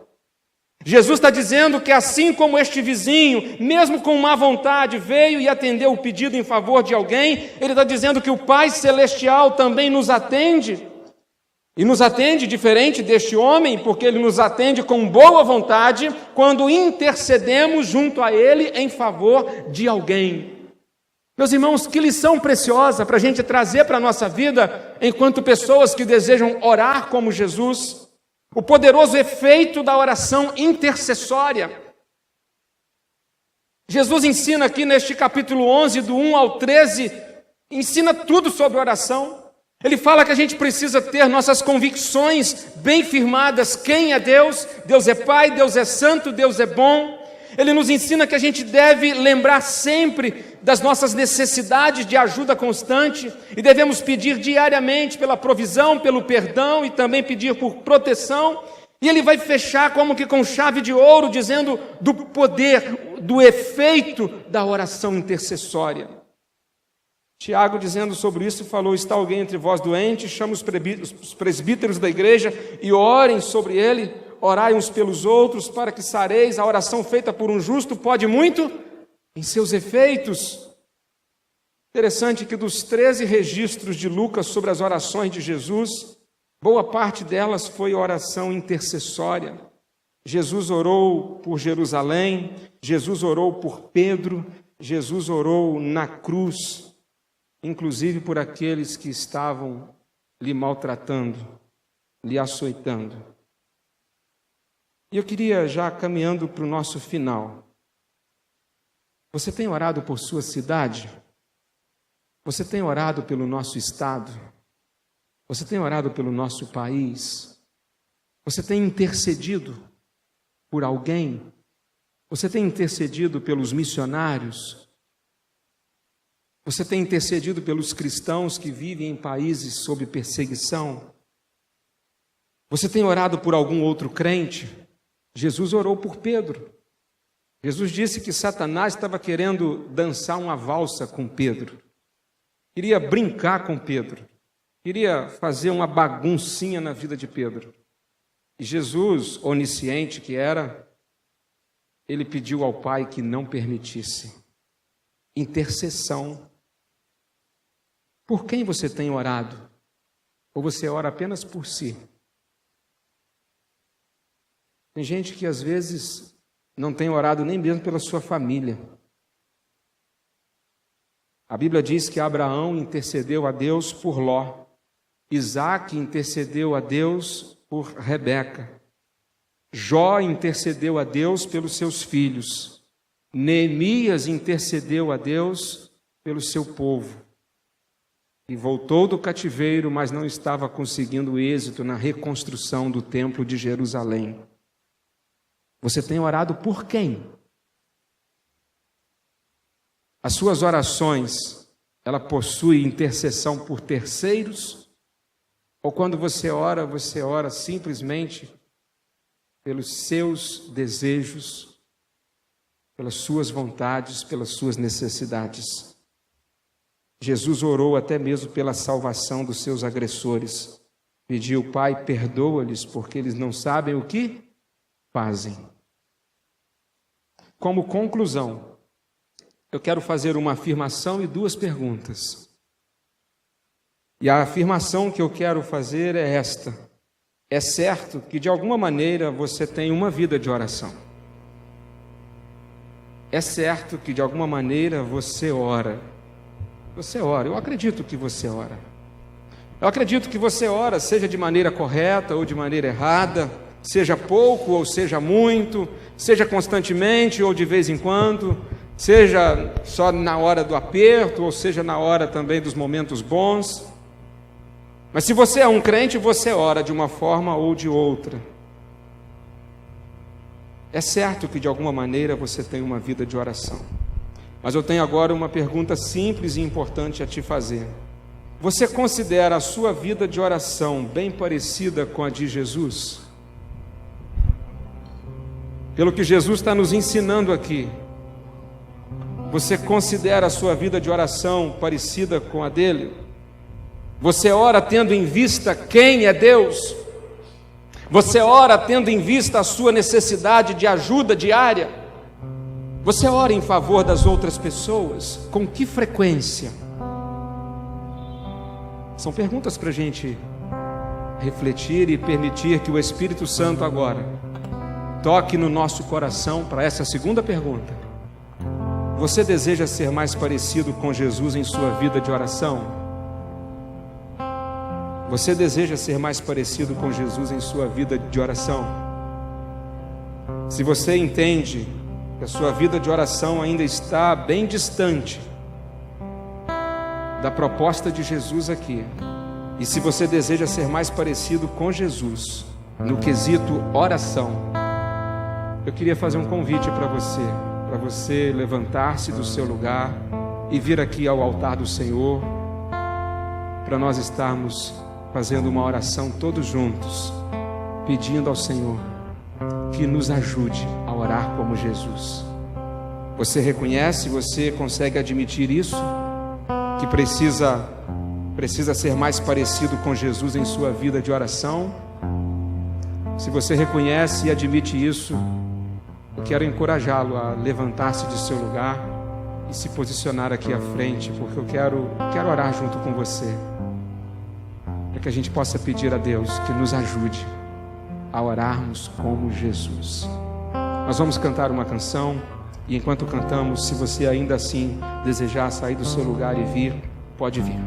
Jesus está dizendo que assim como este vizinho, mesmo com má vontade, veio e atendeu o pedido em favor de alguém, ele está dizendo que o Pai Celestial também nos atende. E nos atende diferente deste homem, porque ele nos atende com boa vontade quando intercedemos junto a ele em favor de alguém. Meus irmãos, que lição preciosa para a gente trazer para a nossa vida enquanto pessoas que desejam orar como Jesus. O poderoso efeito da oração intercessória. Jesus ensina aqui neste capítulo 11, do 1 ao 13, ensina tudo sobre oração. Ele fala que a gente precisa ter nossas convicções bem firmadas. Quem é Deus? Deus é Pai, Deus é Santo, Deus é bom. Ele nos ensina que a gente deve lembrar sempre das nossas necessidades de ajuda constante e devemos pedir diariamente pela provisão, pelo perdão e também pedir por proteção. E ele vai fechar como que com chave de ouro, dizendo do poder, do efeito da oração intercessória. Tiago, dizendo sobre isso, falou: está alguém entre vós doente, chama os presbíteros da igreja e orem sobre ele, orai uns pelos outros para que sareis. A oração feita por um justo pode muito em seus efeitos. Interessante que dos 13 registros de Lucas sobre as orações de Jesus, boa parte delas foi oração intercessória. Jesus orou por Jerusalém, Jesus orou por Pedro, Jesus orou na cruz, inclusive por aqueles que estavam lhe maltratando, lhe açoitando. E eu queria, já caminhando para o nosso final, você tem orado por sua cidade? Você tem orado pelo nosso estado? Você tem orado pelo nosso país? Você tem intercedido por alguém? Você tem intercedido pelos missionários? Você tem intercedido pelos cristãos que vivem em países sob perseguição? Você tem orado por algum outro crente? Jesus orou por Pedro. Jesus disse que Satanás estava querendo dançar uma valsa com Pedro. Queria brincar com Pedro. Queria fazer uma baguncinha na vida de Pedro. E Jesus, onisciente que era, ele pediu ao Pai que não permitisse. Intercessão. Por quem você tem orado? Ou você ora apenas por si? Tem gente que às vezes não tem orado nem mesmo pela sua família. A Bíblia diz que Abraão intercedeu a Deus por Ló. Isaac intercedeu a Deus por Rebeca. Jó intercedeu a Deus pelos seus filhos. Neemias intercedeu a Deus pelo seu povo. E voltou do cativeiro, mas não estava conseguindo êxito na reconstrução do templo de Jerusalém. Você tem orado por quem? As suas orações, ela possui intercessão por terceiros? Ou quando você ora simplesmente pelos seus desejos, pelas suas vontades, pelas suas necessidades? Jesus orou até mesmo pela salvação dos seus agressores. Pediu: Pai, perdoa-lhes, porque eles não sabem o que fazem. Como conclusão, eu quero fazer uma afirmação e duas perguntas. E a afirmação que eu quero fazer é esta: é certo que de alguma maneira você tem uma vida de oração. É certo que de alguma maneira você ora. Você ora, eu acredito que você ora. Eu acredito que você ora, seja de maneira correta ou de maneira errada, seja pouco ou seja muito, seja constantemente ou de vez em quando, seja só na hora do aperto ou seja na hora também dos momentos bons. Mas se você é um crente, você ora de uma forma ou de outra. É certo que de alguma maneira você tem uma vida de oração. Mas eu tenho agora uma pergunta simples e importante a te fazer. Você considera a sua vida de oração bem parecida com a de Jesus? Pelo que Jesus está nos ensinando aqui, você considera a sua vida de oração parecida com a dele? Você ora tendo em vista quem é Deus? Você ora tendo em vista a sua necessidade de ajuda diária? Você ora em favor das outras pessoas? Com que frequência? São perguntas para a gente refletir e permitir que o Espírito Santo agora toque no nosso coração para essa segunda pergunta. Você deseja ser mais parecido com Jesus em sua vida de oração? Você deseja ser mais parecido com Jesus em sua vida de oração? Se você entende que a sua vida de oração ainda está bem distante da proposta de Jesus aqui, e se você deseja ser mais parecido com Jesus no quesito oração, eu queria fazer um convite para você levantar-se do seu lugar e vir aqui ao altar do Senhor, para nós estarmos fazendo uma oração todos juntos, pedindo ao Senhor que nos ajude a orar como Jesus. Você reconhece, você consegue admitir isso? Que precisa ser mais parecido com Jesus em sua vida de oração? Se você reconhece e admite isso, eu quero encorajá-lo a levantar-se de seu lugar e se posicionar aqui à frente, porque eu quero orar junto com você, para que a gente possa pedir a Deus que nos ajude a orarmos como Jesus. Nós vamos cantar uma canção, e enquanto cantamos, se você ainda assim desejar sair do seu lugar e vir, pode vir.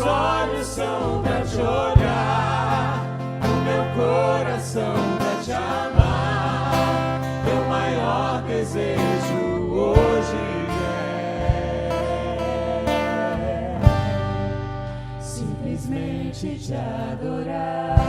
olhos são pra te olhar, o meu coração pra te amar. Meu maior desejo hoje é simplesmente te adorar.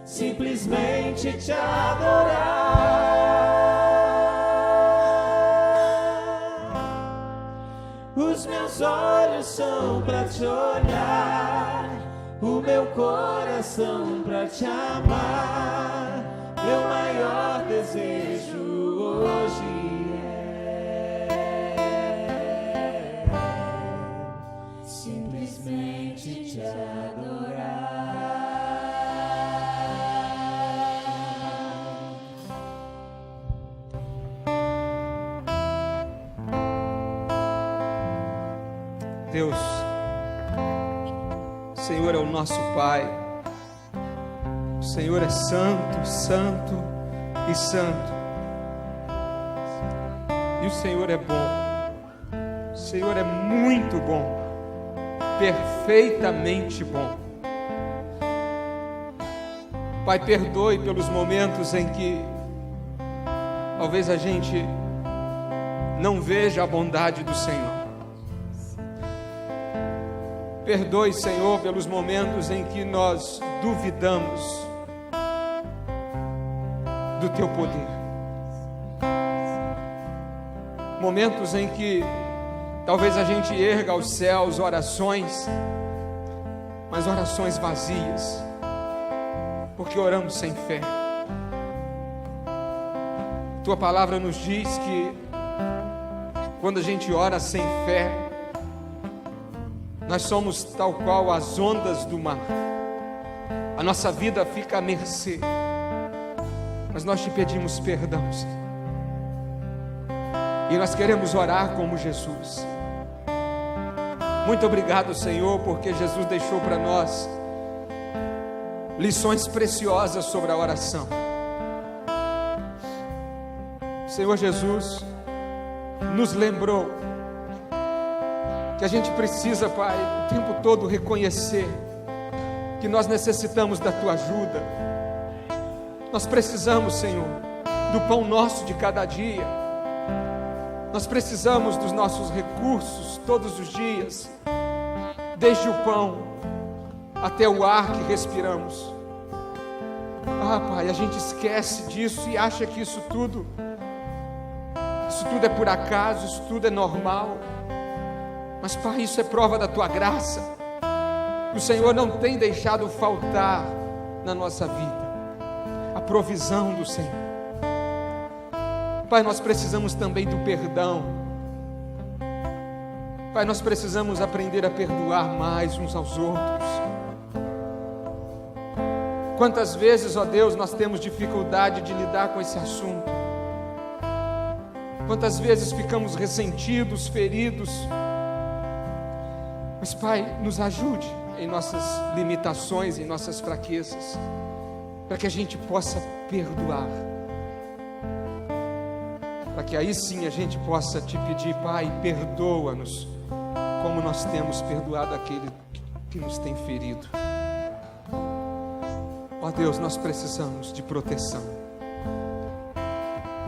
Simplesmente te adorar. Os meus olhos são pra te olhar, o meu coração pra te amar. Meu maior desejo hoje é simplesmente te adorar. Deus, o Senhor é o nosso Pai, o Senhor é santo, santo e santo, e o Senhor é bom, o Senhor é muito bom, perfeitamente bom. Pai, perdoe pelos momentos em que talvez a gente não veja a bondade do Senhor. Perdoe, Senhor, pelos momentos em que nós duvidamos do teu poder. Momentos em que talvez a gente erga aos céus orações, mas orações vazias, porque oramos sem fé. Tua palavra nos diz que quando a gente ora sem fé, nós somos tal qual as ondas do mar. A nossa vida fica à mercê. Mas nós te pedimos perdão, Senhor. E nós queremos orar como Jesus. Muito obrigado, Senhor, porque Jesus deixou para nós lições preciosas sobre a oração. Senhor Jesus nos lembrou que a gente precisa, Pai, o tempo todo reconhecer que nós necessitamos da Tua ajuda. Nós precisamos, Senhor, do pão nosso de cada dia. Nós precisamos dos nossos recursos todos os dias, desde o pão até o ar que respiramos. Ah, Pai, a gente esquece disso e acha que isso tudo é por acaso, isso tudo é normal. Mas, Pai, isso é prova da Tua graça. O Senhor não tem deixado faltar na nossa vida a provisão do Senhor. Pai, nós precisamos também do perdão. Pai, nós precisamos aprender a perdoar mais uns aos outros. Quantas vezes, ó Deus, nós temos dificuldade de lidar com esse assunto? Quantas vezes ficamos ressentidos, feridos? Mas, Pai, nos ajude em nossas limitações, em nossas fraquezas, para que a gente possa perdoar, para que aí sim a gente possa te pedir: Pai, perdoa-nos, como nós temos perdoado aquele que nos tem ferido. Ó Deus, nós precisamos de proteção.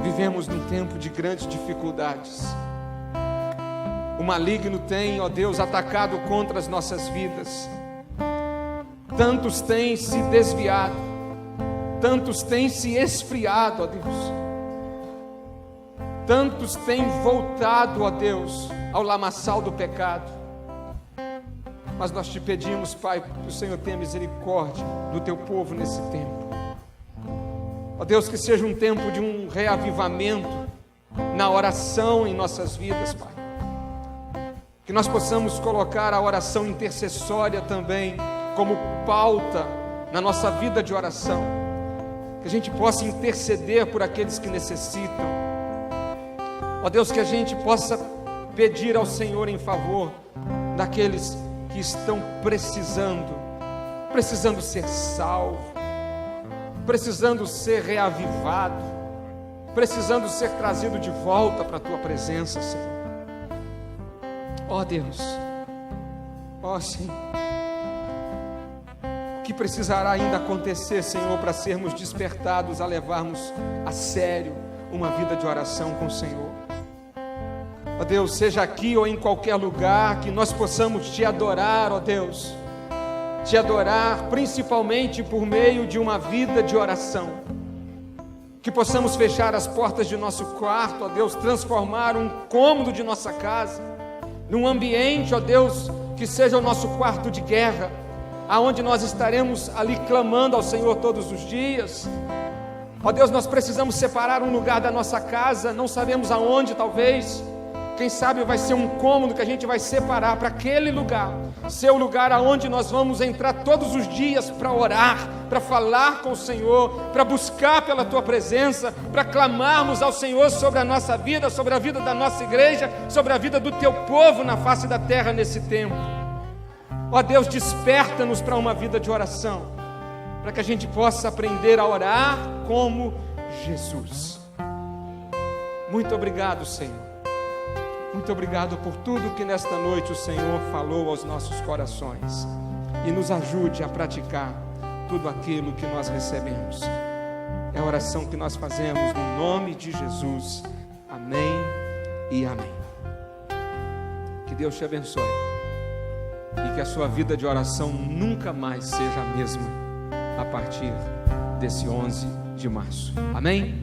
Vivemos num tempo de grandes dificuldades. O maligno tem, ó Deus, atacado contra as nossas vidas. Tantos têm se desviado, tantos têm se esfriado, ó Deus. Tantos têm voltado, ó Deus, ao lamaçal do pecado. Mas nós te pedimos, Pai, que o Senhor tenha misericórdia do teu povo nesse tempo. Ó Deus, que seja um tempo de um reavivamento na oração em nossas vidas, Pai. Que nós possamos colocar a oração intercessória também como pauta na nossa vida de oração. Que a gente possa interceder por aqueles que necessitam. Ó Deus, que a gente possa pedir ao Senhor em favor daqueles que estão precisando ser salvo, precisando ser reavivado, precisando ser trazido de volta para a Tua presença, Senhor. Ó Deus, ó Senhor, o que precisará ainda acontecer, Senhor, para sermos despertados a levarmos a sério uma vida de oração com o Senhor? Ó Deus, seja aqui ou em qualquer lugar, que nós possamos Te adorar, ó Deus, Te adorar principalmente por meio de uma vida de oração. Que possamos fechar as portas de nosso quarto, ó Deus, transformar um cômodo de nossa casa num ambiente, ó Deus, que seja o nosso quarto de guerra, aonde nós estaremos ali clamando ao Senhor todos os dias. Ó Deus, nós precisamos separar um lugar da nossa casa, não sabemos aonde, talvez, quem sabe vai ser um cômodo que a gente vai separar para aquele lugar, ser o lugar aonde nós vamos entrar todos os dias para orar, para falar com o Senhor, para buscar pela Tua presença, para clamarmos ao Senhor sobre a nossa vida, sobre a vida da nossa igreja, sobre a vida do Teu povo na face da terra nesse tempo. Ó Deus, desperta-nos para uma vida de oração, para que a gente possa aprender a orar como Jesus. Muito obrigado, Senhor. Muito obrigado por tudo que nesta noite o Senhor falou aos nossos corações, e nos ajude a praticar tudo aquilo que nós recebemos. É a oração que nós fazemos no nome de Jesus. Amém e amém. Que Deus te abençoe e que a sua vida de oração nunca mais seja a mesma a partir desse 11 de março. Amém?